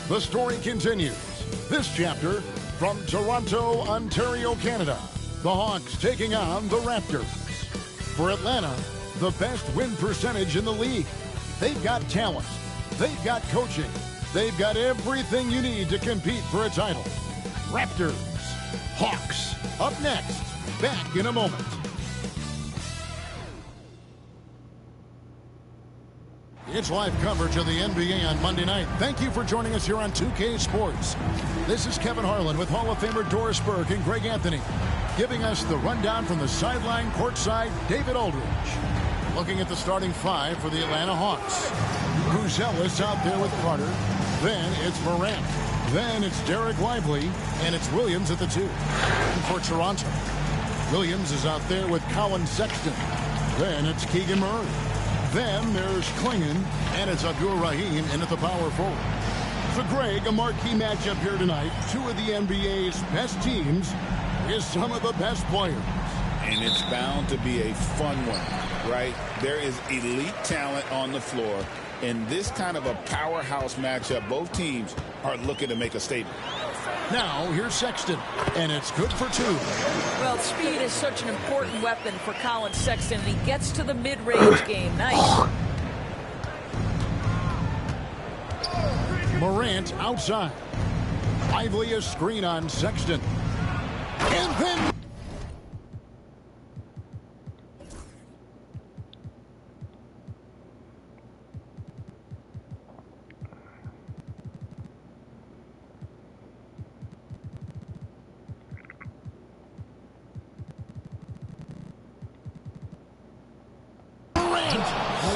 The story continues. This chapter from Toronto, Ontario, Canada. The Hawks taking on the Raptors. For Atlanta, the best win percentage in the league. They've got talent. They've got coaching. They've got everything you need to compete for a title. Raptors, Hawks, up next. Back in a moment. It's live coverage of the NBA on Monday night. Thank you for joining us here on 2K Sports. This is Kevin Harlan with Hall of Famer Doris Burke and Greg Anthony, giving us the rundown from the sideline courtside, David Aldridge. Looking at the starting five for the Atlanta Hawks. Buzelis out there with Carter. Then it's Morant. Then it's Derek Lively. And it's Williams at the 2. And for Toronto, Williams is out there with Colin Sexton. Then it's Keegan Murray. Then there's Klingon, and it's Abdul Rahim in at the power forward. So, Greg, a marquee matchup here tonight. Two of the NBA's best teams is some of the best players. And it's bound to be a fun one, right? There is elite talent on the floor. In this kind of a powerhouse matchup, both teams are looking to make a statement. Now, here's Sexton, and it's good for 2. Well, speed is such an important weapon for Colin Sexton, and he gets to the mid-range game. Nice. Morant outside. Lively a screen on Sexton. And then...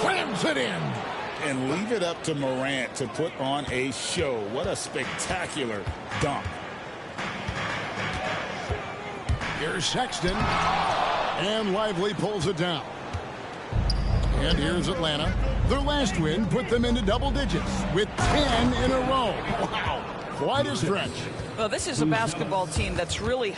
slams it in. And leave it up to Morant to put on a show. What a spectacular dunk. Here's Sexton. And Lively pulls it down. And here's Atlanta. Their last win put them into double digits with 10 in a row. Wow. Quite a stretch. Well, this is a basketball team that's really...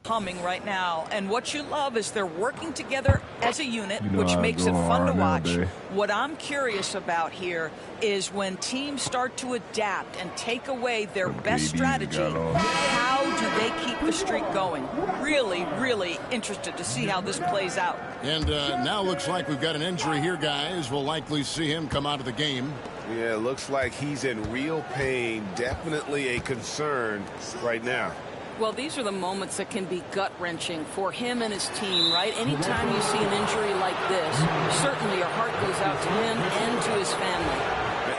humming right now, and what you love is they're working together as a unit, which makes it fun to watch. What I'm curious about here is when teams start to adapt and take away their best strategy, how do they keep the streak going? Really, really interested to see how this plays out. And now looks like we've got an injury here, guys. We'll likely see him come out of the game. Yeah, it looks like he's in real pain. Definitely a concern right now. Well, these are the moments that can be gut-wrenching for him and his team, right? Anytime you see an injury like this, certainly your heart goes out to him and to his family.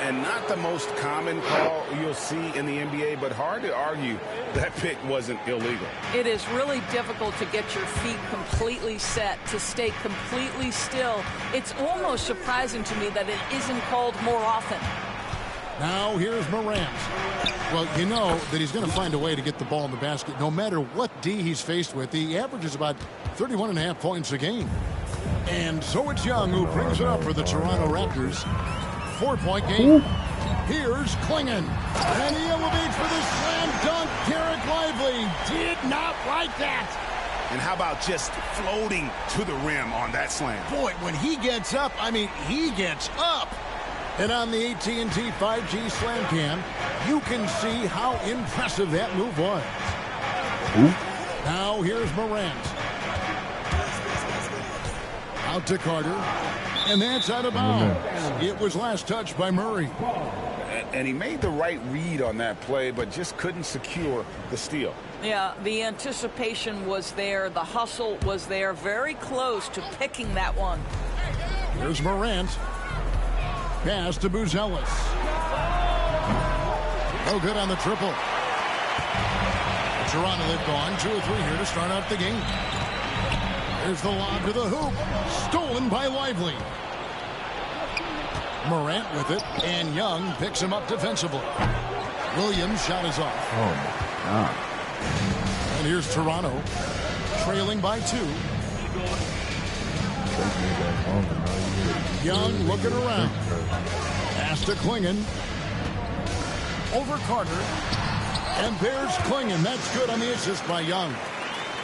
And not the most common call you'll see in the NBA, but hard to argue that pick wasn't illegal. It is really difficult to get your feet completely set, to stay completely still. It's almost surprising to me that it isn't called more often. Now here's Morant. Well, you know that he's going to find a way to get the ball in the basket no matter what D he's faced with. He averages about 31.5 points a game. And so it's Young who brings it up for the Toronto Raptors. 4-point game. Here's Klingon. And he elevates for the slam dunk. Derek Lively did not like that. And how about just floating to the rim on that slam? Boy, when he gets up, I mean, he gets up. And on the AT&T 5G Slam Cam, you can see how impressive that move was. Now here's Morant. Out to Carter. And that's out of bounds. It was last touched by Murray. And he made the right read on that play, but just couldn't secure the steal. Yeah, the anticipation was there. The hustle was there. Very close to picking that one. Here's Morant. Pass to Buzelis. No good on the triple. Toronto, they've gone 2 or 3 here to start out the game. There's the lob to the hoop. Stolen by Lively. Morant with it, and Young picks him up defensively. Williams' shot is off. Oh, my God. And here's Toronto, trailing by 2. Young looking around. Pass to Klingon. Over Carter. And there's Klingon. That's good on the assist by Young.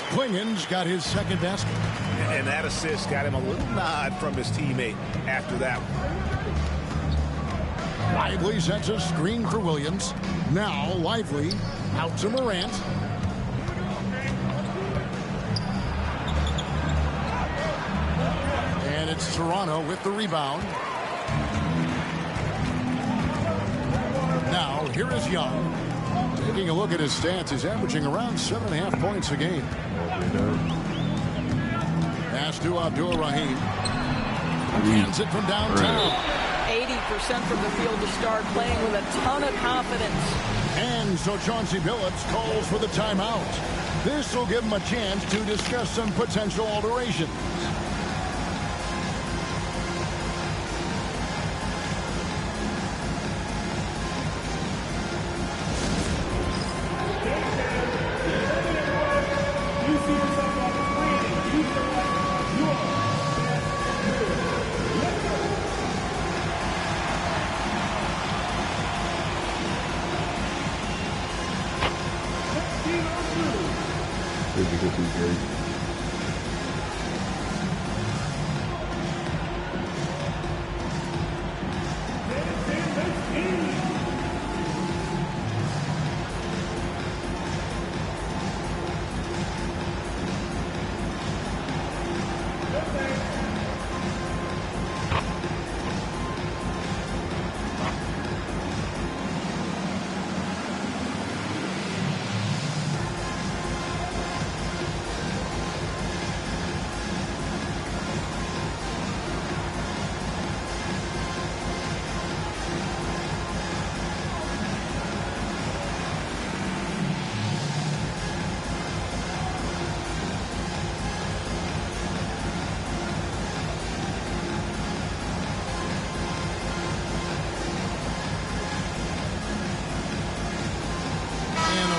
Klingon's got his second basket. And that assist got him a little nod from his teammate after that one. Lively sets a screen for Williams. Now Lively out to Morant. And it's Toronto with the rebound. Now here is Young. Taking a look at his stats, he's averaging around 7.5 points a game. Pass to Abdul-Rahim. Hands it from downtown. 80% from the field to start, playing with a ton of confidence. And so Chauncey Billups calls for the timeout. This will give him a chance to discuss some potential alterations.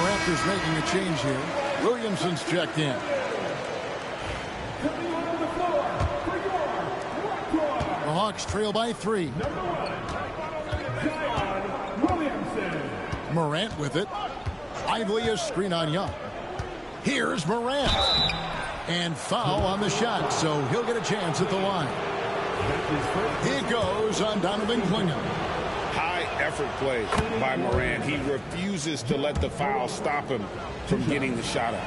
Raptors making a change here. Williamson's checked in. The Hawks trail by 3. Morant with it. Lively a screen on Young. Here's Morant. And foul on the shot, so he'll get a chance at the line. It goes on Donovan Klingon. Effort play by Morant. He refuses to let the foul stop him from getting the shot up.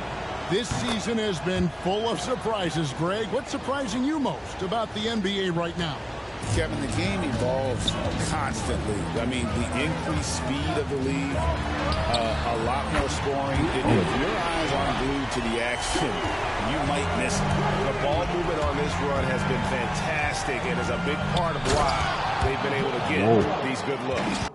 This season has been full of surprises, Greg. What's surprising you most about the NBA right now? Kevin, the game evolves constantly. I mean, the increased speed of the league, a lot more scoring. If your eyes aren't glued to the action, you might miss it. The ball movement on this run has been fantastic and is a big part of why they've been able to get these good looks.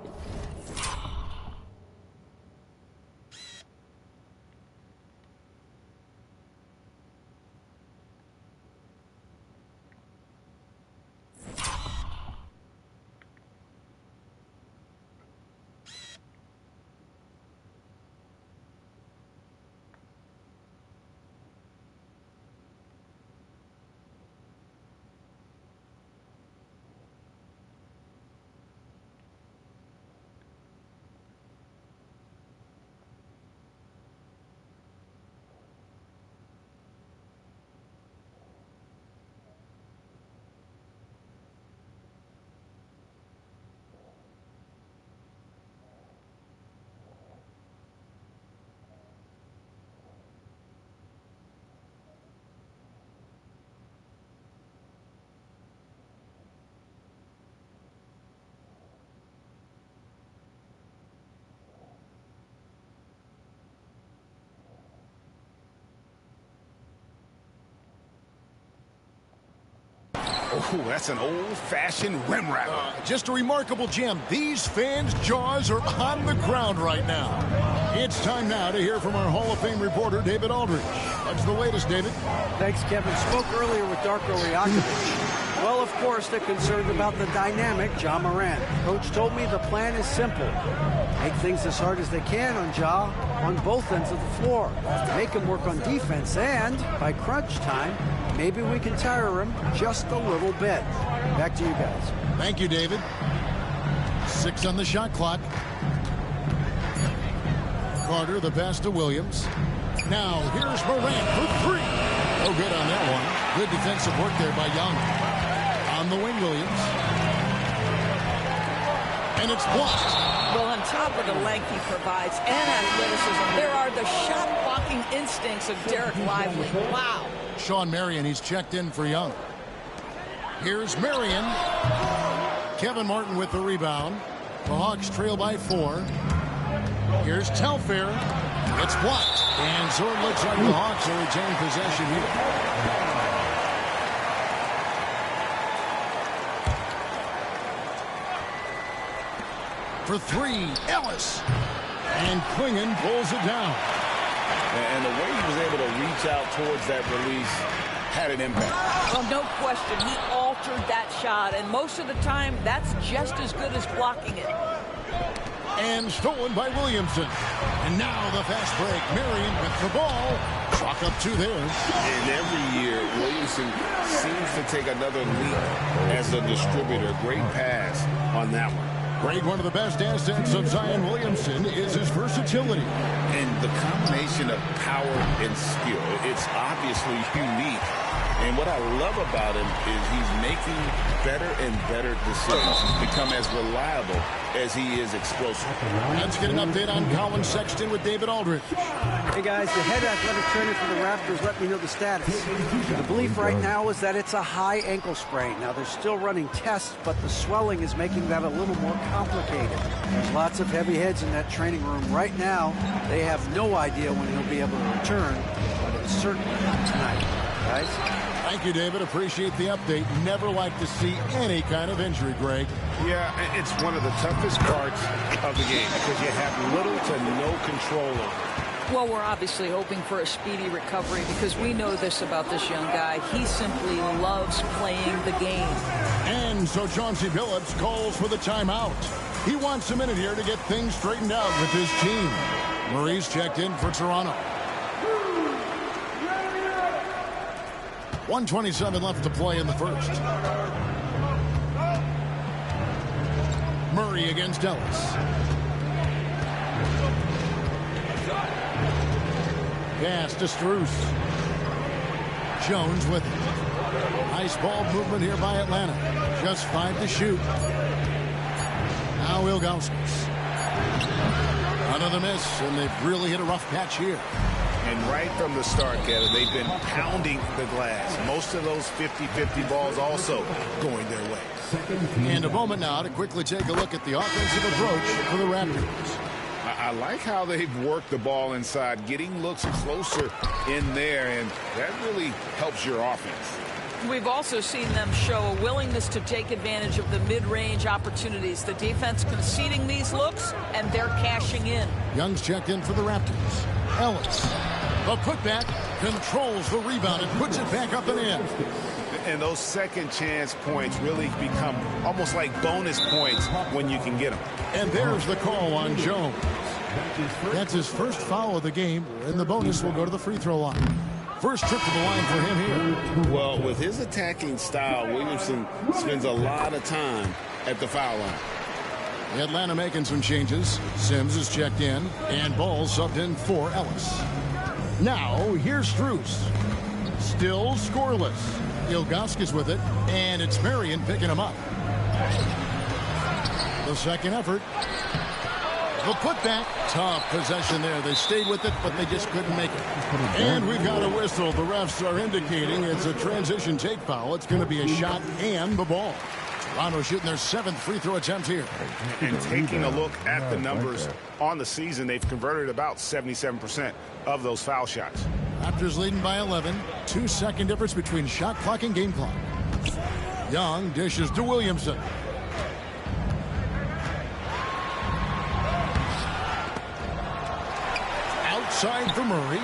Oh, that's an old-fashioned rim wrapper. Just a remarkable gem. These fans' jaws are on the ground right now. It's time now to hear from our Hall of Fame reporter, David Aldridge. What's the latest, David? Thanks, Kevin. Spoke earlier with Darko Rajakovic. Well, of course, they're concerned about the dynamic Ja Morant. Coach told me the plan is simple. Make things as hard as they can on Ja on both ends of the floor. Make him work on defense, and by crunch time, maybe we can tire him just a little bit. Back to you guys. Thank you, David. 6 on the shot clock. Carter, the pass to Williams. Now, here's Morant for 3. Oh, good on that one. Good defensive work there by Young. On the wing, Williams. And it's blocked. Well, on top of the length he provides and athleticism, there are the shot-blocking instincts of Derek Lively. Wow. Sean Marion, he's checked in for Young. Here's Marion. Kevin Martin with the rebound. The Hawks trail by 4. Here's Telfair. It's blocked. And so it looks like the Hawks will retain possession here. For 3, Ellis. And Klingon pulls it down. And the way he was able to reach out towards that release had an impact. Well, no question. He altered that shot, and most of the time, that's just as good as blocking it. And stolen by Williamson. And now the fast break. Marion with the ball. Chalk up 2 there. And every year, Williamson seems to take another leap as a distributor. Great pass on that one. Greg, one of the best assets of Zion Williamson is his versatility. And the combination of power and skill, it's obviously unique. And what I love about him is he's making better and better decisions. He's become as reliable as he is explosive. Let's get an update on Colin Sexton with David Aldridge. Hey, guys, the head athletic trainer for the Raptors let me know the status. The belief right now is that it's a high ankle sprain. Now, they're still running tests, but the swelling is making that a little more complicated. There's lots of heavy heads in that training room. Right now, they have no idea when he'll be able to return, but it's certainly not tonight. Guys? Thank you, David. Appreciate the update. Never like to see any kind of injury, Greg. Yeah, it's one of the toughest parts of the game because you have little to no control over it. Well, we're obviously hoping for a speedy recovery because we know this about this young guy. He simply loves playing the game. And so Chauncey Billups calls for the timeout. He wants a minute here to get things straightened out with his team. Murray's checked in for Toronto. 1:27 left to play in the first. Murray against Ellis. Pass to Strus. Jones with it. Nice ball movement here by Atlanta. Just 5 to shoot. Now Ilgauskas. Another miss, and they've really hit a rough patch here. And right from the start, Kevin, they've been pounding the glass. Most of those 50-50 balls also going their way. And a moment now to quickly take a look at the offensive approach for the Raptors. I like how they've worked the ball inside, getting looks closer in there, and that really helps your offense. We've also seen them show a willingness to take advantage of the mid-range opportunities. The defense conceding these looks, and they're cashing in. Young's checked in for the Raptors. Ellis, the putback, controls the rebound and puts it back up and in. And those second chance points really become almost like bonus points when you can get them. And there's the call on Jones. That's his first foul of the game, and the bonus will go to the free throw line. First trip to the line for him here. Well, with his attacking style, Williamson spends a lot of time at the foul line. Atlanta making some changes. Sims is checked in, and Ball subbed in for Ellis. Now, here's Strus. Still scoreless. Ilgauskas with it, and it's Marion picking him up. The second effort. The putback. Tough possession there. They stayed with it, but they just couldn't make it. And we've got a whistle. The refs are indicating it's a transition take foul. It's going to be a shot and the ball. Toronto shooting their 7th free throw attempt here. And taking a look at the numbers on the season, they've converted about 77% of those foul shots. Raptors leading by 11. 2-second difference between shot clock and game clock. Young dishes to Williamson. side for Murray.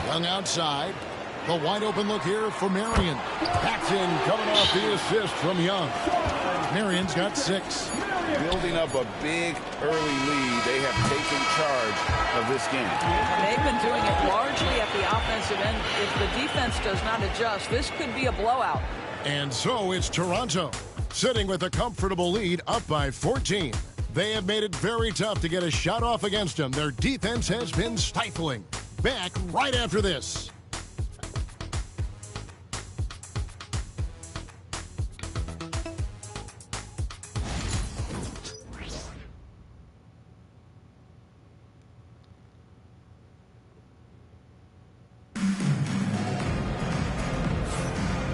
Young outside. The wide open look here for Marion. Paxton coming off the assist from Young. Marion's got 6. Building up a big early lead. They have taken charge of this game. They've been doing it largely at the offensive end. If the defense does not adjust, this could be a blowout. And so it's Toronto, sitting with a comfortable lead, up by 14. They have made it very tough to get a shot off against them. Their defense has been stifling. Back right after this.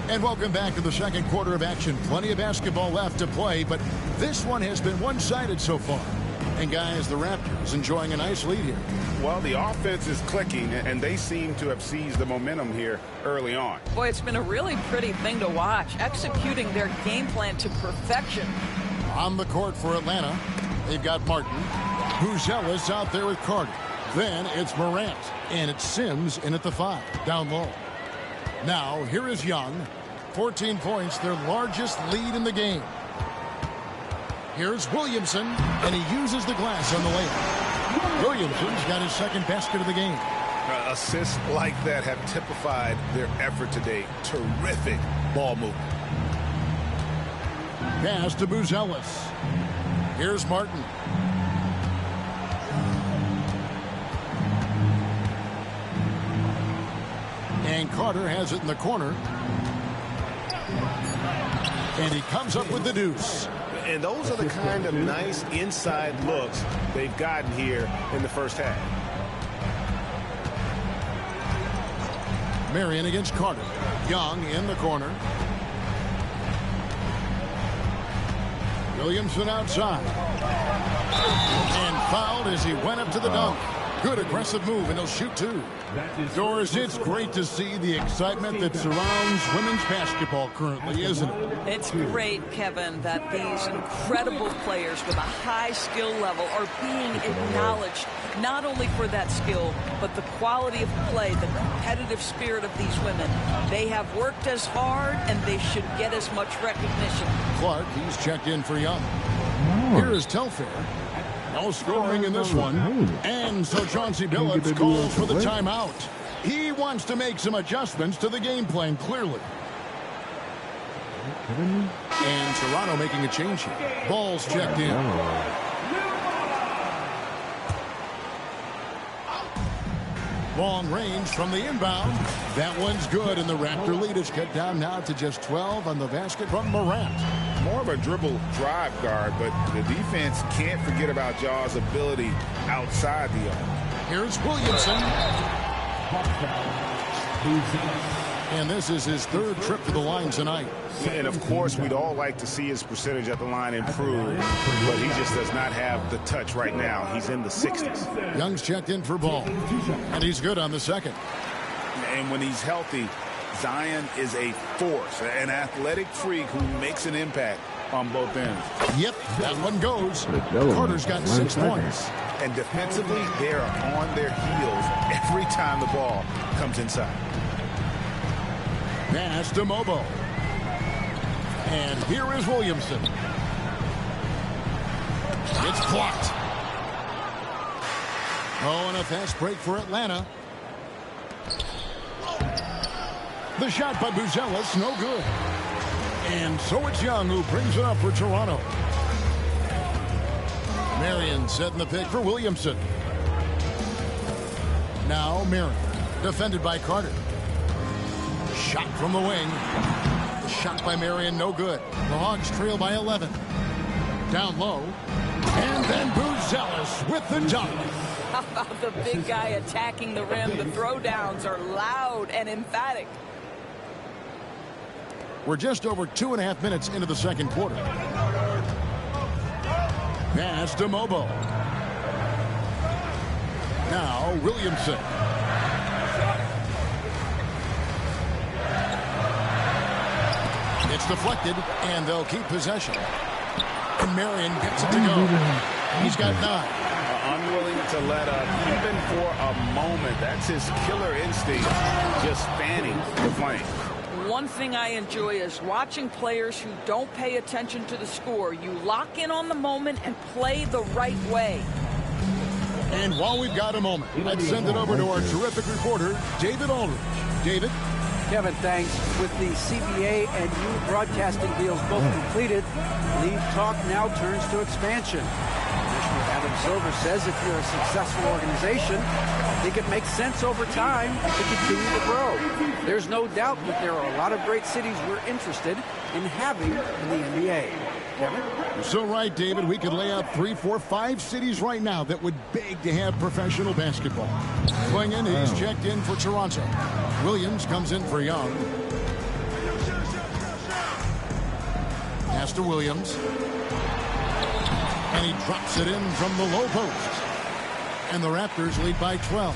And welcome back to the second quarter of action. Plenty of basketball left to play, but this one has been one-sided so far. And guys, the Raptors enjoying a nice lead here. Well, the offense is clicking, and they seem to have seized the momentum here early on. Boy, it's been a really pretty thing to watch, executing their game plan to perfection. On the court for Atlanta, they've got Martin. Buzelis out there with Carter. Then it's Morant, and it's Sims in at the 5, down low. Now, here is Young. 14 points, their largest lead in the game. Here's Williamson, and he uses the glass on the layup. Williamson's got his second basket of the game. Assists like that have typified their effort today. Terrific ball movement. Pass to Buzelis. Here's Martin. And Carter has it in the corner. And he comes up with the deuce. And those are the kind of nice inside looks they've gotten here in the first half. Marion against Carter. Young in the corner. Williamson outside. And fouled as he went up to the dunk. Good aggressive move, and he'll shoot 2. Doris, it's great to see the excitement that surrounds women's basketball currently, isn't it? It's great, Kevin, that these incredible players with a high skill level are being acknowledged, not only for that skill, but the quality of play, the competitive spirit of these women. They have worked as hard, and they should get as much recognition. Clark, he's checked in for Young. Here is Telfair. No scoring in this one. And so Chauncey Billups calls for the timeout. He wants to make some adjustments to the game plan, clearly. And Toronto making a change here. Ball's checked in. Long range from the inbound. That one's good, and the Raptor lead is cut down now to just 12 on the basket from Morant. More of a dribble drive guard, but the defense can't forget about Jaw's ability outside the arc. Here's Williamson. And this is his 3rd trip to the line tonight. And, of course, we'd all like to see his percentage at the line improve, but he just does not have the touch right now. He's in the 60s. Young's checked in for ball, and he's good on the second. And when he's healthy, Zion is a force, an athletic freak who makes an impact on both ends. Yep, that one goes. Carter's got 6 points. And defensively, they are on their heels every time the ball comes inside. Pass to Mobo. And here is Williamson. It's blocked. Oh, and a fast break for Atlanta. The shot by Buzelis, no good. And so it's Young who brings it up for Toronto. Marion setting the pick for Williamson. Now Marion, defended by Carter. Shot from the wing. The shot by Marion, no good. The Hawks trail by 11. Down low. And then Buzelis with the dunk. How about the big guy attacking the rim? The throwdowns are loud and emphatic. We're just over 2.5 minutes into the second quarter. Pass to Mobo. Now Williamson. It's deflected, and they'll keep possession. And Marion gets it to go. He's got 9. unwilling to let up, even for a moment. That's his killer instinct, just fanning the flame. One thing I enjoy is watching players who don't pay attention to the score. You lock in on the moment and play the right way. And while we've got a moment, let's send it over to our terrific reporter, David Aldridge. David? Kevin, thanks. With the CBA and new broadcasting deals both completed, league talk now turns to expansion. Commissioner Adam Silver says if you're a successful organization, I think it makes sense over time to continue to grow. There's no doubt that there are a lot of great cities we're interested in having in the NBA. Kevin? You're so right, David. We could lay out 3, 4, 5 cities right now that would beg to have professional basketball. Going in, he's checked in for Toronto. Williams comes in for Young. Pass to Williams. And he drops it in from the low post. And the Raptors lead by 12.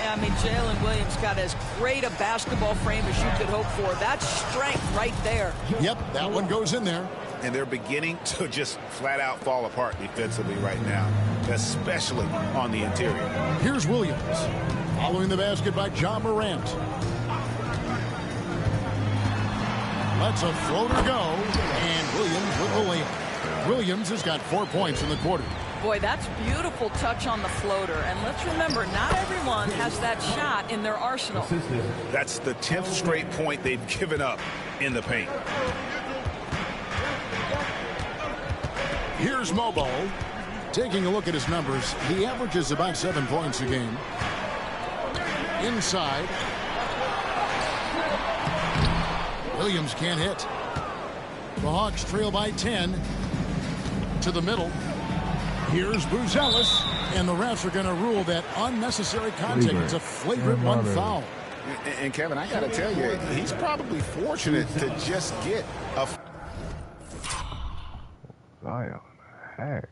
Yeah, I mean, Jalen Williams got as great a basketball frame as you could hope for. That's strength right there. Yep, that one goes in there. And they're beginning to just flat out fall apart defensively right now, especially on the interior. Here's Williams. Following the basket by John Morant. Lets a floater go. And Williams with the layup. Williams has got 4 points in the quarter. Boy, that's beautiful touch on the floater. And let's remember, not everyone has that shot in their arsenal. That's the 10th straight point they've given up in the paint. Here's Mobo. Taking a look at his numbers, he averages about 7 points a game. Inside. Williams can't hit. The Hawks trail by 10. To the middle. Here's Buzelis. And the refs are going to rule that unnecessary contact. It's a flagrant one foul. And Kevin, I got to tell you, he's probably fortunate to just get a... Zion, heck.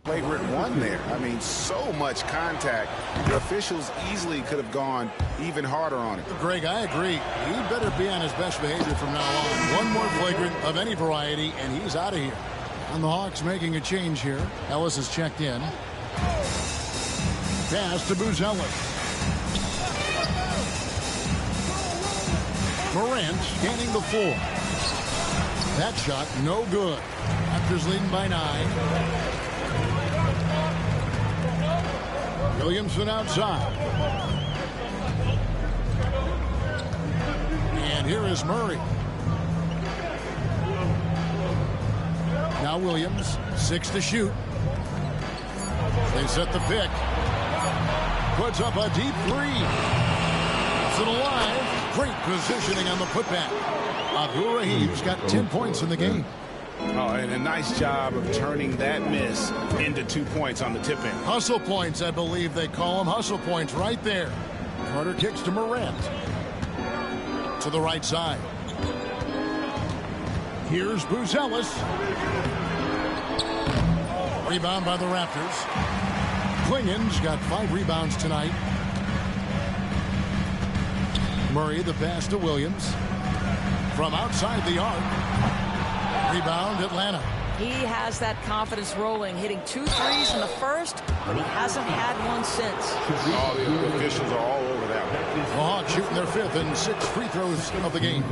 Flagrant one there. I mean, so much contact. The officials easily could have gone even harder on it. Greg, I agree. He better be on his best behavior from now on. One more flagrant of any variety, and he's out of here. And the Hawks making a change here. Ellis is checked in. Pass to Buzelis. Morant scanning the floor. That shot no good. Raptors leading by 9. Williamson outside. And here is Murray. Now Williams, 6 to shoot. They set the pick. Puts up a deep 3. It's it alive. Great positioning on the putback. Abdul Rahim's got 10 points in the game. Oh, and a nice job of turning that miss into 2 points on the tip-in. Hustle points, I believe they call them. Hustle points right there. Carter kicks to Morant. To the right side. Here's Buzelis. Rebound by the Raptors. Klingen's got 5 rebounds tonight. Murray, the pass to Williams. From outside the arc. Rebound, Atlanta. He has that confidence rolling, hitting 2 threes in the first, but he hasn't had one since. All the officials are all over that one. The Hawks shooting their 5th and 6th free throws of the game.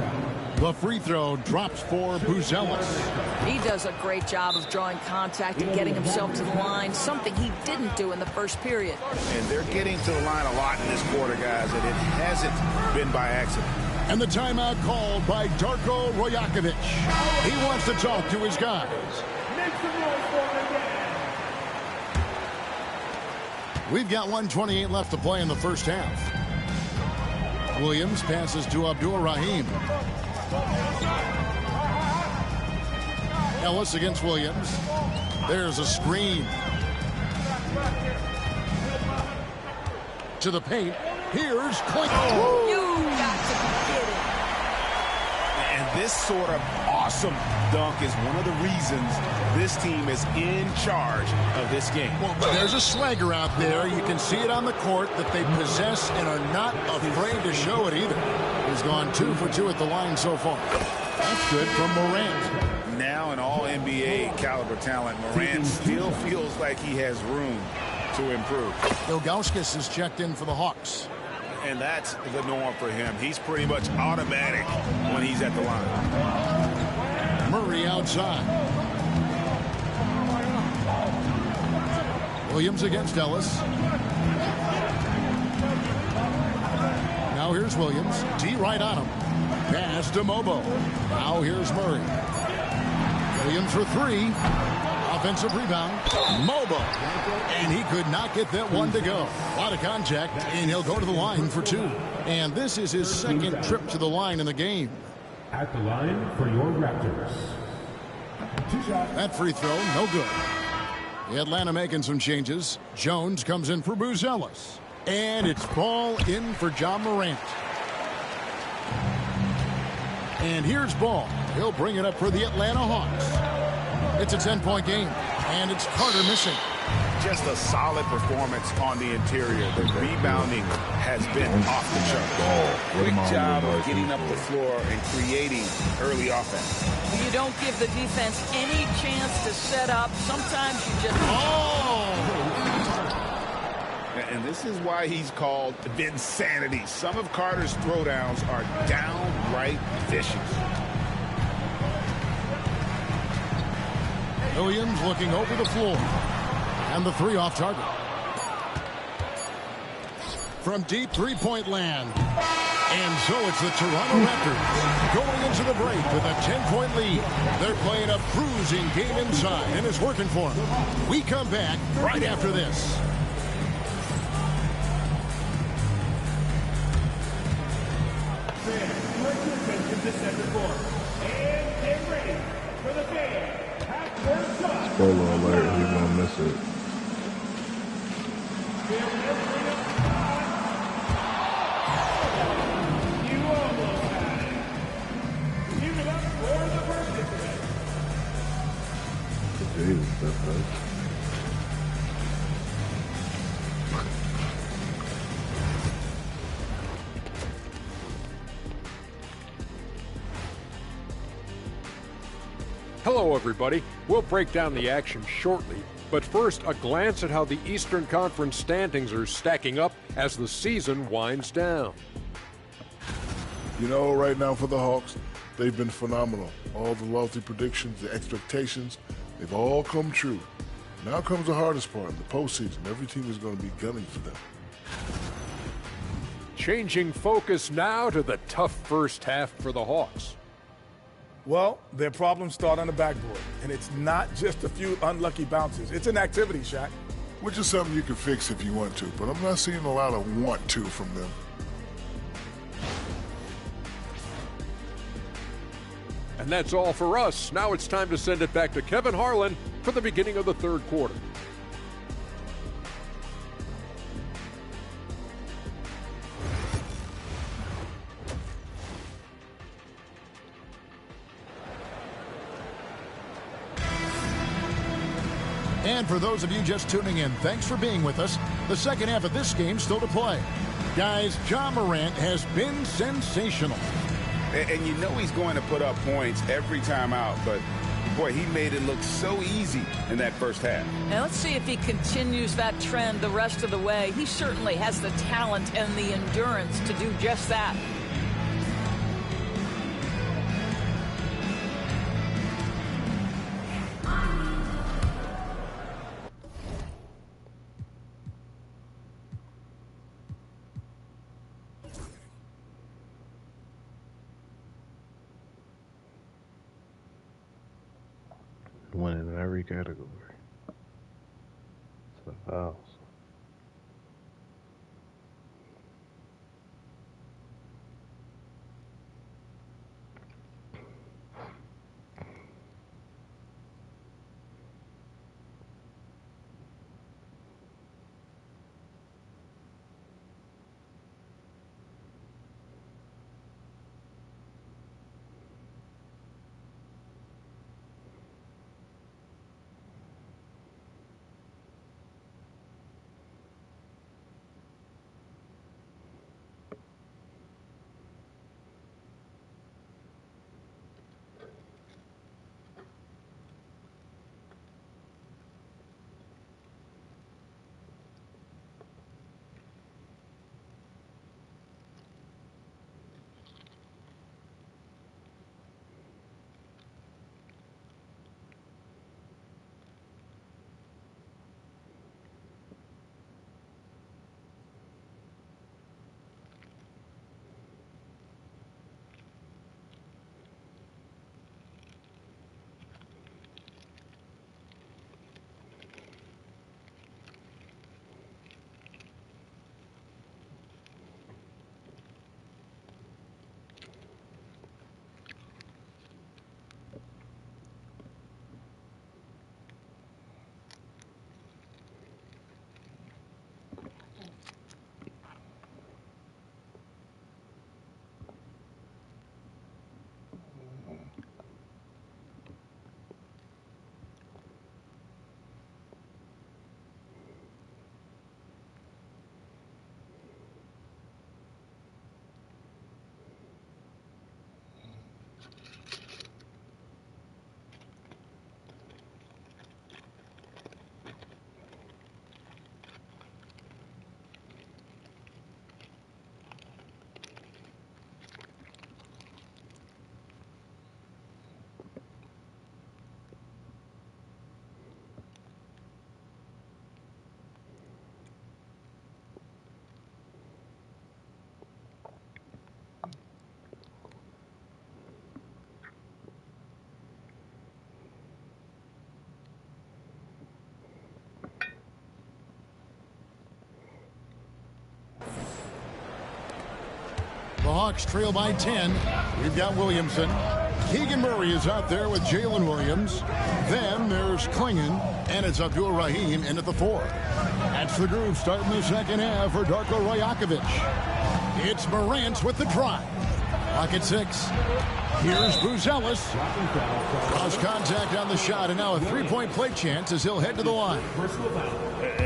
The free throw drops for Buzelis. He does a great job of drawing contact and getting himself to the line, something he didn't do in the first period. And they're getting to the line a lot in this quarter, guys, and it hasn't been by accident. And the timeout called by Darko Rajakovic. He wants to talk to his guys. We've got 1:28 left to play in the first half. Williams passes to Abdul Rahim. Ellis against Williams. There's a screen. To the paint. Here's Klinken. You got to be kidding. And this sort of awesome dunk is one of the reasons this team is in charge of this game. Well, there's a swagger out there. You can see it on the court that they possess and are not afraid to show it either. He's gone 2 for 2 at the line so far. That's good from Morant. Now an all-NBA caliber talent, Morant still feels like he has room to improve. Ilgauskas is checked in for the Hawks. And that's the norm for him. He's pretty much automatic when he's at the line. Murray outside. Williams against Ellis. Now here's Williams. D right on him. Pass to Mobo. Now here's Murray. Williams for 3. Offensive rebound. Mobo. And he could not get that one to go. A lot of contact, and he'll go to the line for 2. And this is his second trip to the line in the game. At the line for your Raptors. That free throw, no good. The Atlanta making some changes. Jones comes in for Booz Ellis. And it's Ball in for John Morant. And here's Ball. He'll bring it up for the Atlanta Hawks. It's a 10-point game, and it's Carter missing. Just a solid performance on the interior. The rebounding has been off the chart. Great job of getting up the floor and creating early offense. You don't give the defense any chance to set up. Sometimes you just... And this is why he's called Vinsanity. Some of Carter's throwdowns are downright vicious. Williams looking over the floor. And the 3 off target. From deep three-point land. And so it's the Toronto Raptors going into the break with a 10-point lead. They're playing a bruising game inside, and it's working for them. We come back right after this. Spoiler alert, he's gonna miss it. Jesus, that's good. Hello, everybody. We'll break down the action shortly, but first, a glance at how the Eastern Conference standings are stacking up as the season winds down. You know, right now for the Hawks, they've been phenomenal. All the lofty predictions, the expectations, they've all come true. Now comes the hardest part, the postseason. Every team is going to be gunning for them. Changing focus now to the tough first half for the Hawks. Well, their problems start on the backboard, and it's not just a few unlucky bounces. It's an activity, Shaq. Which is something you can fix if you want to, but I'm not seeing a lot of want to from them. And that's all for us. Now it's time to send it back to Kevin Harlan for the beginning of the third quarter. And for those of you just tuning in, thanks for being with us. The second half of this game still to play. Guys, John Morant has been sensational. And you know he's going to put up points every time out, but boy, he made it look so easy in that first half. Now let's see if he continues that trend the rest of the way. He certainly has the talent and the endurance to do just that. Winning in every category. It's a house. Hawks trail by 10. We've got Williamson. Keegan Murray is out there with Jalen Williams. Then there's Klingon, and it's Abdul Rahim in at the 4. That's the group starting the second half for Darko Rajakovic. It's Morant with the drive. Clock at 6. Here's Buzelis. Cross contact on the shot, and now a three-point play chance as he'll head to the line.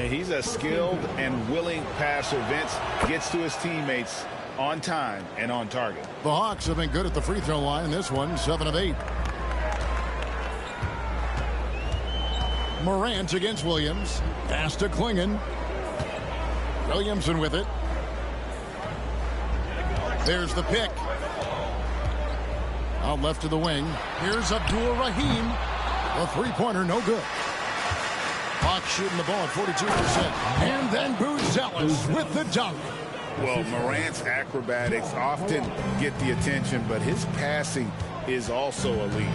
He's a skilled and willing passer. Vince gets to his teammates on time and on target. The Hawks have been good at the free throw line. This one, 7 of 8. Morant against Williams. Pass to Klingon. Williamson with it. There's the pick. Out left to the wing. Here's Abdul Rahim. A three-pointer, no good. Hawks shooting the ball at 42%. And then Buzelis with the dunk. Well, Morant's acrobatics often get the attention, but his passing is also elite.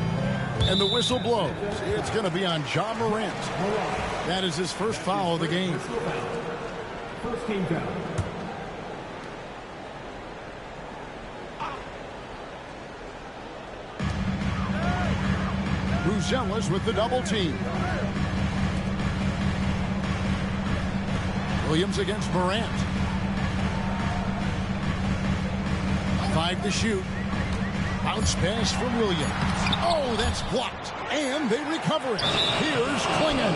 And the whistle blows. It's going to be on Ja Morant. That is his first foul of the game. First team foul. Buzelis with the double team. Williams against Morant. 5 to shoot. Bounce pass from Williams. Oh, that's blocked. And they recover it. Here's Klingon.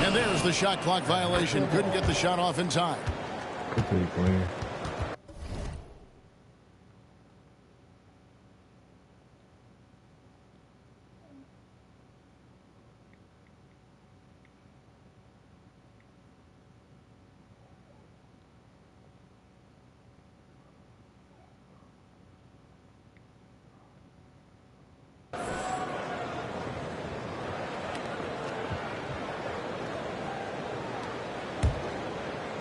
And there's the shot clock violation. Couldn't get the shot off in time.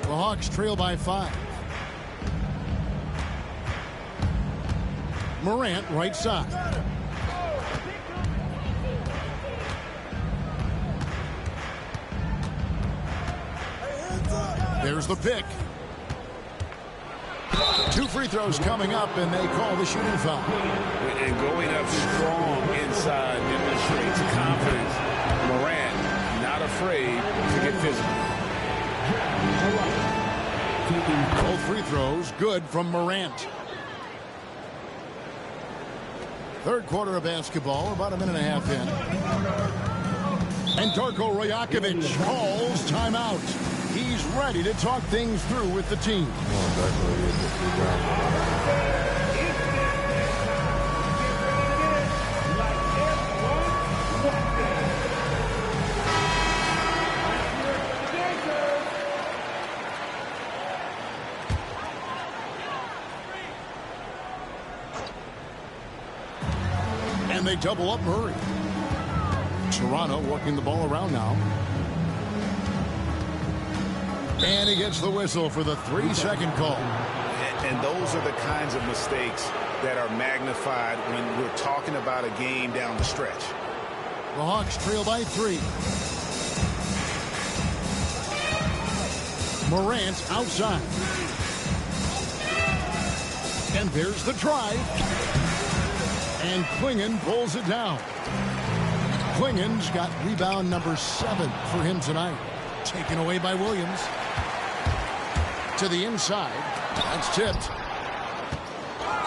The Hawks trail by 5. Morant, right side. There's the pick. 2 free throws coming up, and they call the shooting foul. And going up strong inside demonstrates confidence. Morant, not afraid to get physical. Both free throws good from Morant. Third quarter of basketball, about a minute and a half in. And Darko Rajakovic calls timeout. He's ready to talk things through with the team. And they double up Murray. Toronto working the ball around now. And he gets the whistle for the 3-second call. And those are the kinds of mistakes that are magnified when we're talking about a game down the stretch. The Hawks trail by 3. Morant outside. And there's the drive. And Klingon pulls it down. Klingon's got rebound number 7 for him tonight. Taken away by Williams. To the inside. That's tipped.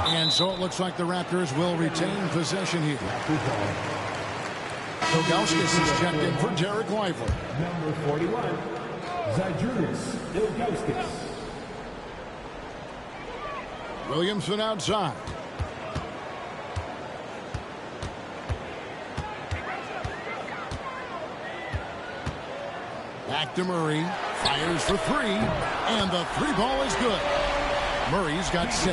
And so it looks like the Raptors will retain possession here. Ilgauskas is checked in for Derek Lively. Number 41, Zydrunas Ilgauskas. Williamson outside. Back to Murray. Fires for 3. And the 3-ball is good. Murray's got 6.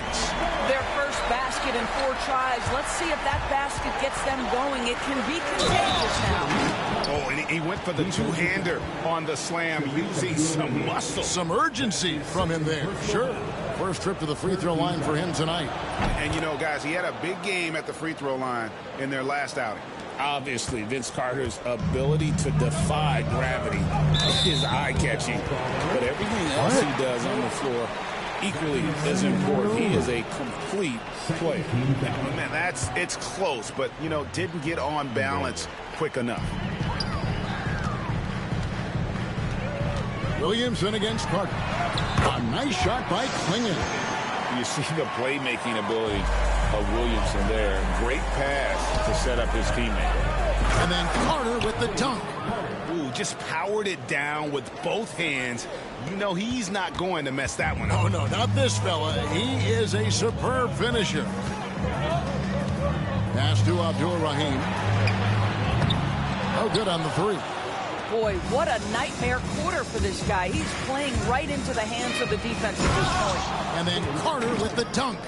Their first basket in 4 tries. Let's see if that basket gets them going. It can be contagious now. Oh, and he went for the two-hander on the slam, using some muscle. Some urgency from him there. Sure. First trip to the free throw line for him tonight. And, you know, guys, he had a big game at the free throw line in their last outing. Obviously, Vince Carter's ability to defy gravity is eye-catching. But everything else he does on the floor equally as important. He is a complete player. Man, it's close, but, you know, didn't get on balance quick enough. Williamson against Carter. A nice shot by Klingon. You see the playmaking ability of Williamson there. Great pass to set up his teammate. And then Carter with the dunk. Ooh, just powered it down with both hands. You know he's not going to mess that one up. Oh, no, not this fella. He is a superb finisher. Pass to Abdul-Rahim. Oh, good on the three. Boy, what a nightmare quarter for this guy. He's playing right into the hands of the defense at this point. And then Carter with the dunk.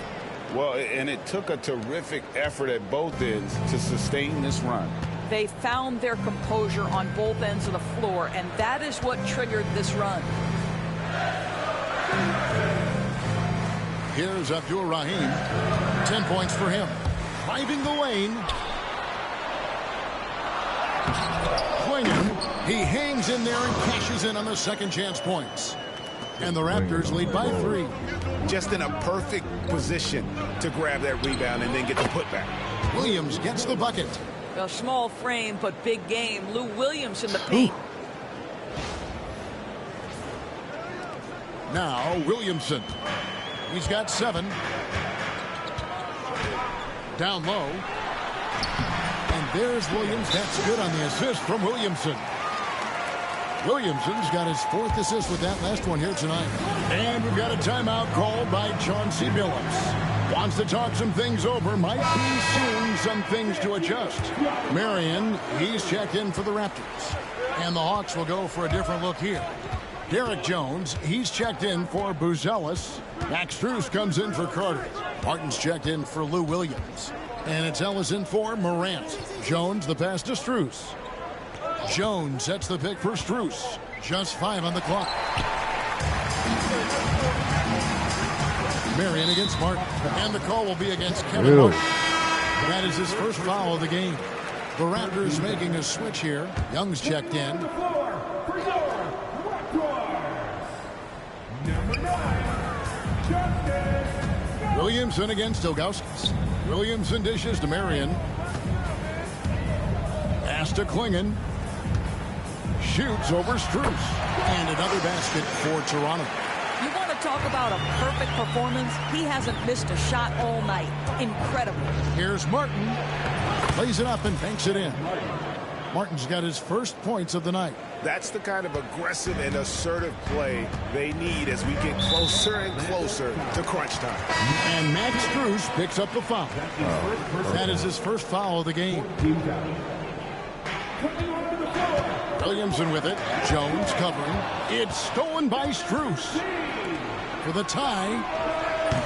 Well, and it took a terrific effort at both ends to sustain this run. They found their composure on both ends of the floor, and that is what triggered this run. Here's Abdul-Rahim. 10 points for him. Driving the lane. Klingon, he hangs in there and cashes in on the second chance points. And the Raptors lead by 3. Just in a perfect position to grab that rebound and then get the putback. Williams gets the bucket. A small frame, but big game. Lou Williams in the paint. Now Williamson. He's got 7. Down low. And there's Williams. That's good on the assist from Williamson. Williamson's got his 4th assist with that last one here tonight. And we've got a timeout called by Chauncey Billups. Wants to talk some things over. Might be soon some things to adjust. Marion, he's checked in for the Raptors. And the Hawks will go for a different look here. Derek Jones, he's checked in for Buzelis. Max Strus comes in for Carter. Martin's checked in for Lou Williams. And it's Ellis in for Morant. Jones, the pass to Strus. Jones sets the pick for Strus. Just 5 on the clock. Marion against Martin. And the call will be against Kevin Martin. That is his first foul of the game. The Raptors making a switch here. Young's checked in. Williamson against Ilgauskas. Williamson dishes to Marion. Pass to Klingon. Shoots over Strus. And another basket for Toronto. You want to talk about a perfect performance? He hasn't missed a shot all night. Incredible. Here's Martin. Plays it up and banks it in. Martin's got his first points of the night. That's the kind of aggressive and assertive play they need as we get closer and closer to crunch time. And Max Strus picks up the foul. That is his first foul of the game. Williamson with it. Jones covering. It's stolen by Strus. For the tie.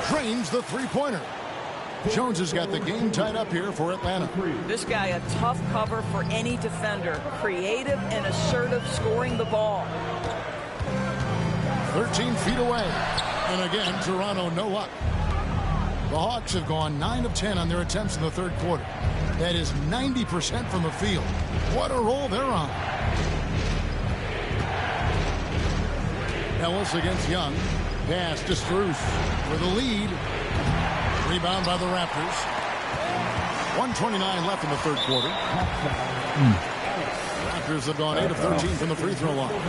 Drains the three-pointer. Jones has got the game tied up here for Atlanta. This guy a tough cover for any defender. Creative and assertive scoring the ball. 13 feet away. And again, Toronto no luck. The Hawks have gone 9 of 10 on their attempts in the third quarter. That is 90% from the field. What a roll they're on. Ellis against Young. Pass to Strus for the lead. Rebound by the Raptors. 1:29 left in the third quarter. Raptors have gone 8 of 13 from the free throw line.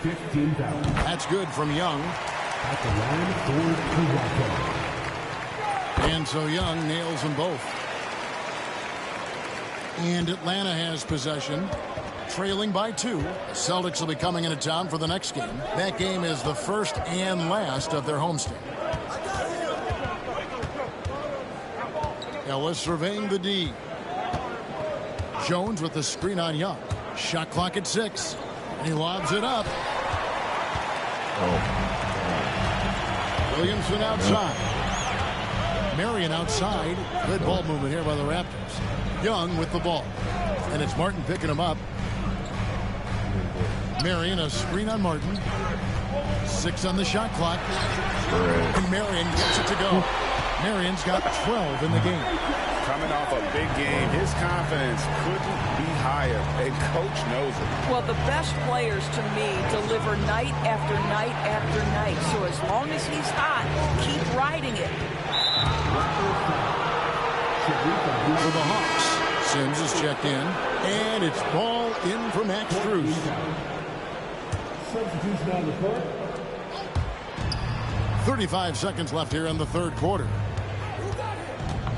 15 fouls. That's good from Young. At the line for Toronto. And so Young nails them both. And Atlanta has possession. Trailing by 2. The Celtics will be coming into town for the next game. That game is the first and last of their homestand. Ellis surveying the D. Jones with the screen on Young. Shot clock at 6. And he lobs it up. Williamson outside. Marion outside. Good ball movement here by the Raptors. Young with the ball. And it's Martin picking him up. Marion, a screen on Martin. 6 on the shot clock. And Marion gets it to go. Marion's got 12 in the game. Coming off a big game, his confidence couldn't be higher, and Coach knows it. Well, the best players, to me, deliver night after night after night. So as long as he's hot, keep riding it. For the Hawks, Sims is checked in, and it's ball in for Max Strus. Substitution on the court. 35 seconds left here in the third quarter.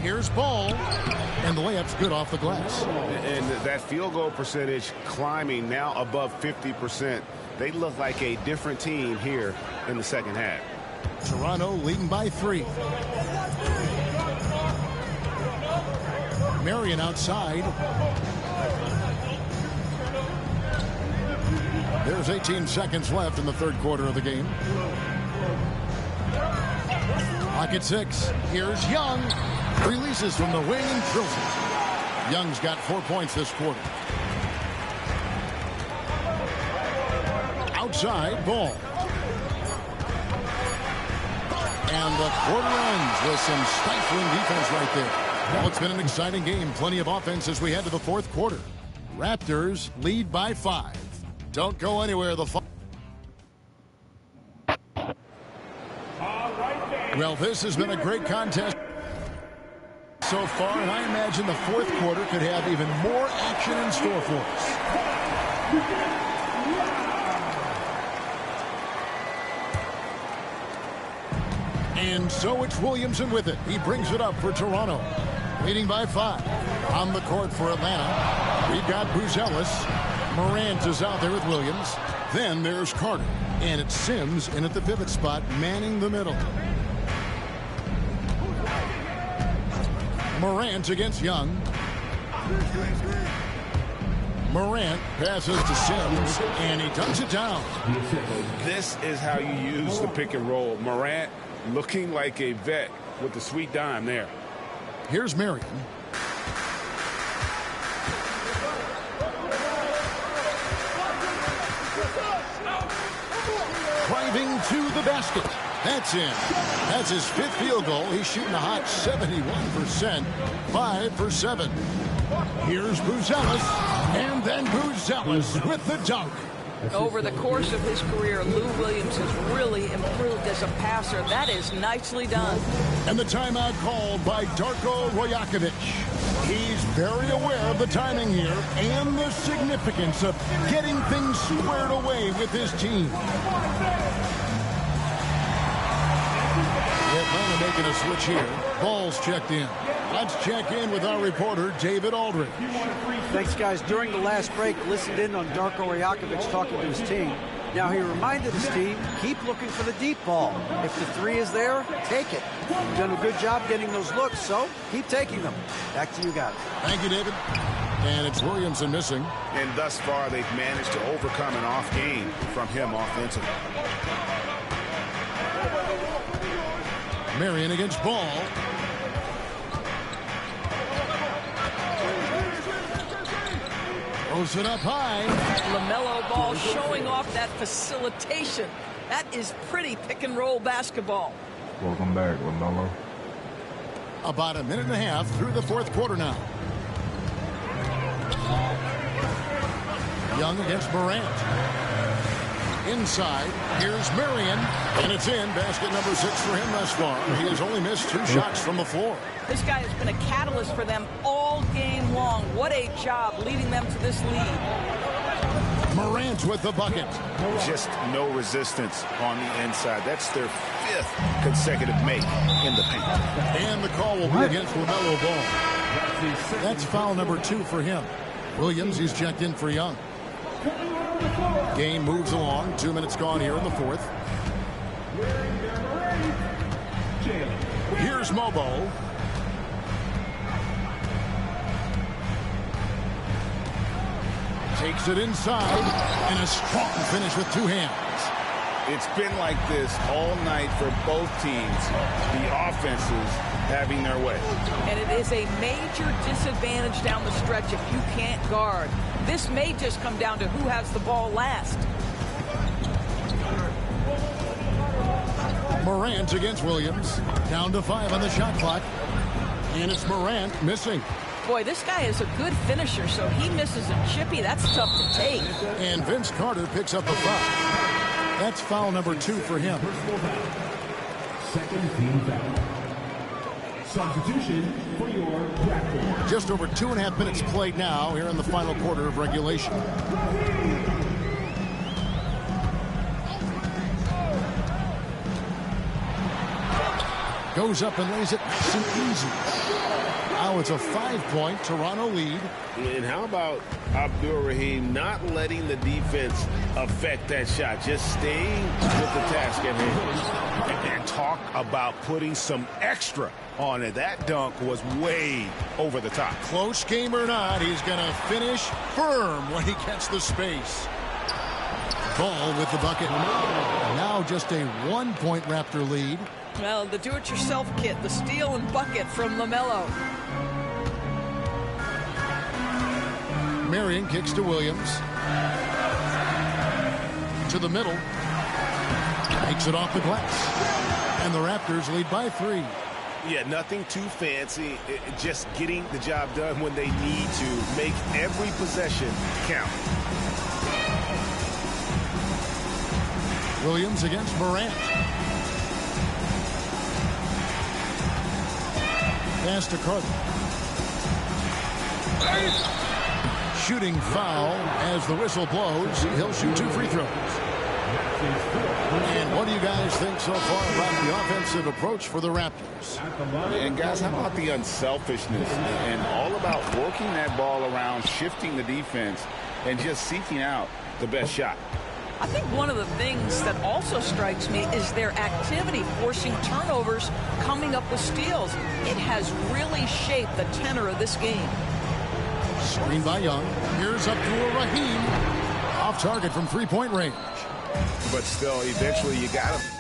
Here's Ball, and the layup's good off the glass. And that field goal percentage climbing now above 50%. They look like a different team here in the second half. Toronto leading by 3. Marion outside. There's 18 seconds left in the third quarter of the game. Clock at 6. Here's Young. Releases from the wing and drills it. Young's got 4 points this quarter. Outside, Ball. And the quarter ends with some stifling defense right there. Well, it's been an exciting game. Plenty of offense as we head to the fourth quarter. Raptors lead by 5. Don't go anywhere. Well, this has been a great contest so far, and I imagine the fourth quarter could have even more action in store for us. And so it's Williamson with it. He brings it up for Toronto. Leading by 5. On the court for Atlanta, we've got Buzelis. Morant is out there with Williams. Then there's Carter. And it's Sims in at the pivot spot, manning the middle. Morant against Young. Morant passes to Sims, and he dunks it down. This is how you use the pick and roll. Morant looking like a vet with the sweet dime there. Here's Marion. Driving to the basket. That's in. That's his 5th field goal. He's shooting a hot 71%. 5 for 7. Here's Buzelis. And then Buzelis with the dunk. Over the course of his career, Lou Williams has really improved as a passer. That is nicely done. And the timeout called by Darko Rajakovic. He's very aware of the timing here and the significance of getting things squared away with his team. Atlanta making a switch here. Ball's checked in. Let's check in with our reporter, David Aldridge. Thanks, guys. During the last break, listened in on Darko Rajakovic talking to his team. Now, he reminded his team, keep looking for the deep ball. If the 3 is there, take it. You've done a good job getting those looks, so keep taking them. Back to you guys. Thank you, David. And it's Williamson missing. And thus far, they've managed to overcome an off game from him offensively. Marion against Ball. Throws it up high. LaMelo Ball showing off that facilitation. That is pretty pick-and-roll basketball. Welcome back, LaMelo. About a minute and a half through the fourth quarter now. Young against Morant. Inside, here's Marion, and it's in. Basket number 6 for him thus far. He has only missed 2 shots from the floor. This guy has been a catalyst for them all game long. What a job leading them to this lead. Morant with the bucket. Just no resistance on the inside. That's their 5th consecutive make in the paint. And the call will be against LaMelo Ball. That's foul number 2 for him. Williams, he's checked in for Young. Game moves along. 2 minutes gone here in the fourth. Here's Mobo. Takes it inside, and a strong finish with 2 hands. It's been like this all night for both teams. The offenses having their way. And it is a major disadvantage down the stretch if you can't guard. This may just come down to who has the ball last. Morant against Williams. Down to 5 on the shot clock. And it's Morant missing. Boy, this guy is a good finisher, so he misses a chippy. That's tough to take. And Vince Carter picks up a foul. That's foul number 2 for him. Second team foul. Substitution for your platform. Just over 2.5 minutes played now here in the final quarter of regulation. Goes up and lays it nice and easy. Now it's a 5-point Toronto lead. And how about Abdur-Rahim not letting the defense affect that shot, just staying with the task at hand. And talk about putting some extra on it. That dunk was way over the top. Close game or not, he's going to finish firm when he gets the space. Ball with the bucket. Now just a 1-point Raptor lead. Well, the do-it-yourself kit, the steal and bucket from LaMelo. Marion kicks to Williams. To the middle. Takes it off the glass. And the Raptors lead by 3. Yeah, nothing too fancy. Just getting the job done when they need to. Make every possession count. Williams against Morant. Pass to Carter. Shooting foul as the whistle blows. He'll shoot 2 free throws. And what do you guys think so far about the offensive approach for the Raptors? And guys, how about the unselfishness and all about working that ball around, shifting the defense, and just seeking out the best shot? I think one of the things that also strikes me is their activity, forcing turnovers, coming up with steals. It has really shaped the tenor of this game. Screen by Young. Here's Abdur-Rahim. Off target from 3-point range. But still, eventually you got him.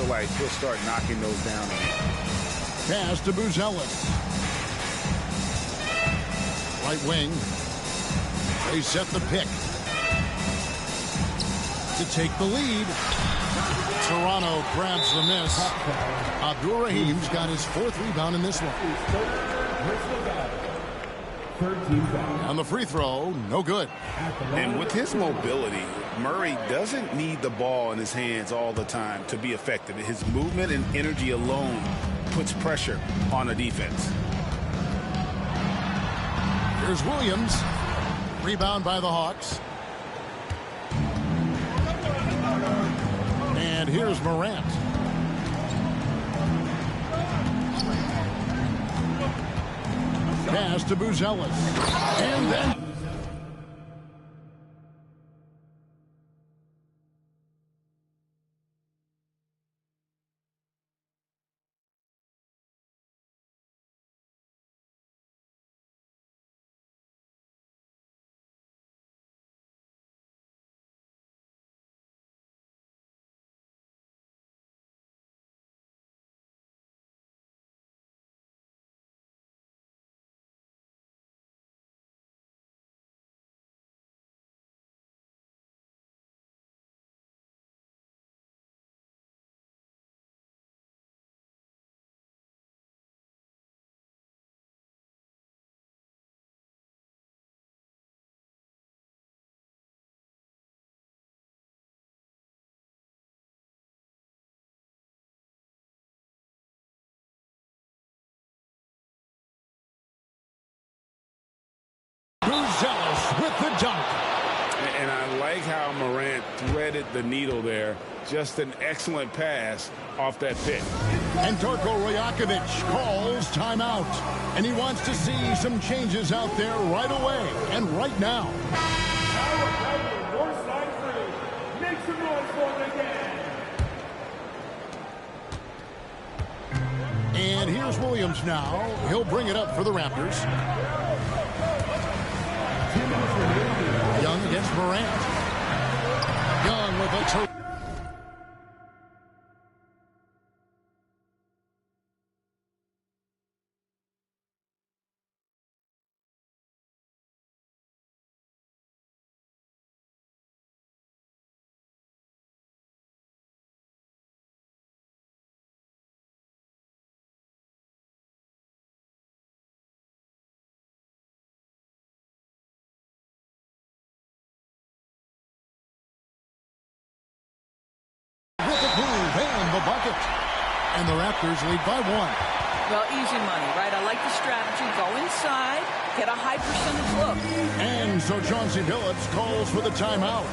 like he'll start knocking those down. Pass to Buzelis. Right wing. They set the pick to take the lead. Toronto grabs the miss. Abdur-Rahim's got his 4th rebound in this one. On the free throw, no good. And with his mobility, Murray doesn't need the ball in his hands all the time to be effective. His movement and energy alone puts pressure on a defense. Here's Williams. Rebound by the Hawks. And here's Morant. Pass to Buzelis. And then... Buzelis with the dunk. And I like how Morant threaded the needle there. Just an excellent pass off that pick. And Darko Rajakovic calls timeout. And he wants to see some changes out there right away and right now. Make some noise for the game. And here's Williams now. He'll bring it up for the Raptors. Young against Morant. Young with a toe. With the move and the bucket. And the Raptors lead by 1. Well, easy money, right? I like the strategy. Go inside, get a high percentage look. And so Chauncey Billups calls for the timeout.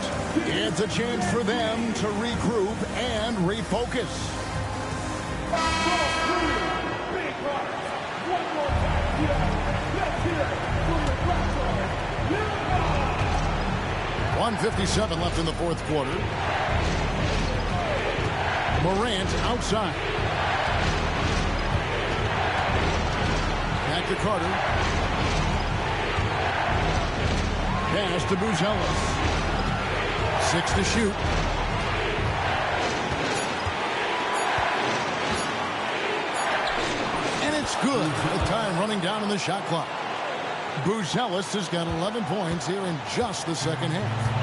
It's a chance for them to regroup and refocus. 1:57 left in the 4th quarter. Morant outside. Back to Carter. Pass to Buzelis. 6 to shoot. And it's good with time running down in the shot clock. Buzelis has got 11 points here in just the second half.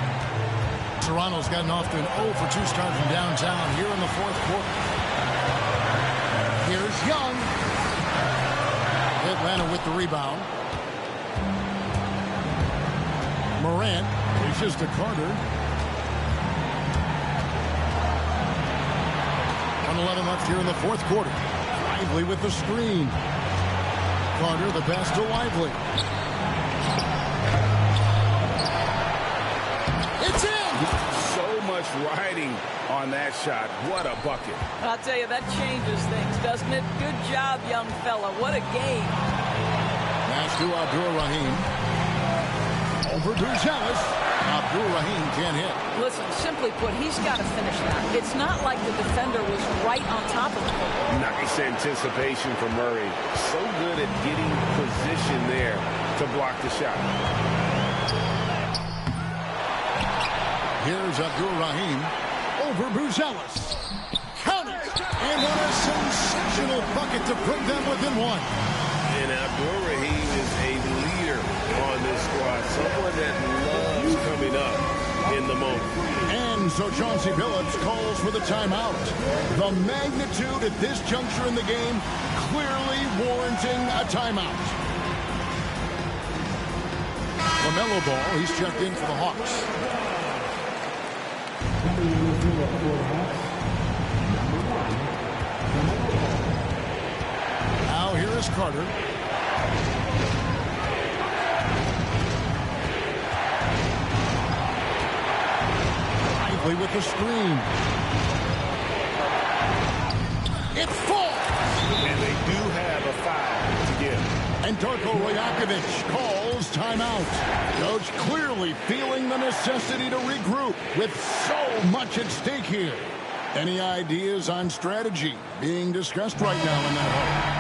Toronto's gotten off to an 0 for 2 start from downtown here in the 4th quarter. Here's Young. Atlanta with the rebound. Morant reaches to Carter. 1:11 left here in the 4th quarter. Lively with the screen. Carter the pass to Lively. It's in! So much riding on that shot. What a bucket. I'll tell you, that changes things, doesn't it? Good job, young fella. What a game. Pass to Abdur-Rahim. Over Buzelis. Abdur-Rahim can't hit. Listen, simply put, he's got to finish that. It's not like the defender was right on top of him. Nice anticipation from Murray. So good at getting position there to block the shot. Here's Abdur-Rahim over Buzelis. Count it! And what a sensational bucket to put them within one. And Abdur-Rahim is a leader on this squad, someone that loves coming up in the moment. And so Chauncey Billups calls for the timeout. The magnitude at this juncture in the game clearly warranting a timeout. LaMelo Ball, he's checked in for the Hawks. Now here is Carter. Lively with the screen. It's full. And they do have a foul to give. And Darko Rajakovic calls timeout. Coach clearly feeling the necessity to regroup with so much at stake here. Any ideas on strategy being discussed right now in that hole?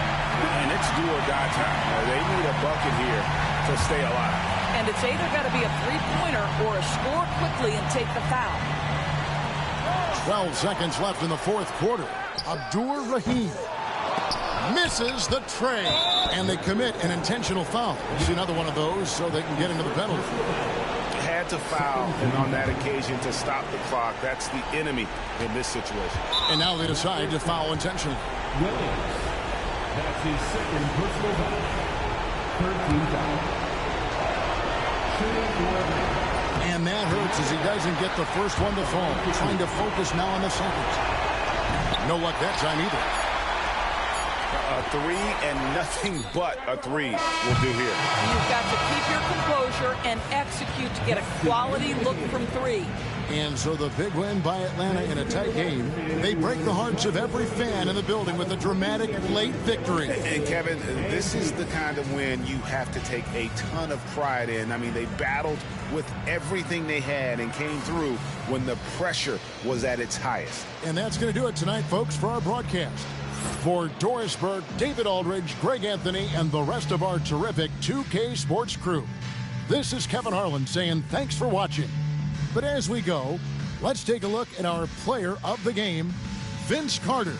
And it's do or die time. They need a bucket here to stay alive. And it's either got to be a three-pointer or a score quickly and take the foul. 12 seconds left in the fourth quarter. Abdur-Rahim misses the tray, and they commit an intentional foul. See another one of those so they can get into the penalty. Had to foul, and on that occasion to stop the clock. That's the enemy in this situation. And now they decide to foul intentionally. That's his second personal foul. 13 fouls. And that hurts as he doesn't get the first one to fall. Trying to focus now on the second. No luck that time either. A three and nothing but a three will do here. You've got to keep your composure and execute to get a quality look from three. And so the big win by Atlanta in a tight game. They break the hearts of every fan in the building with a dramatic late victory. And Kevin, this is the kind of win you have to take a ton of pride in. I mean, they battled with everything they had and came through when the pressure was at its highest. And that's going to do it tonight, folks, for our broadcast. For Doris Burke, David Aldridge, Greg Anthony, and the rest of our terrific 2K Sports crew, this is Kevin Harlan saying thanks for watching. But as we go, let's take a look at our player of the game, Vince Carter.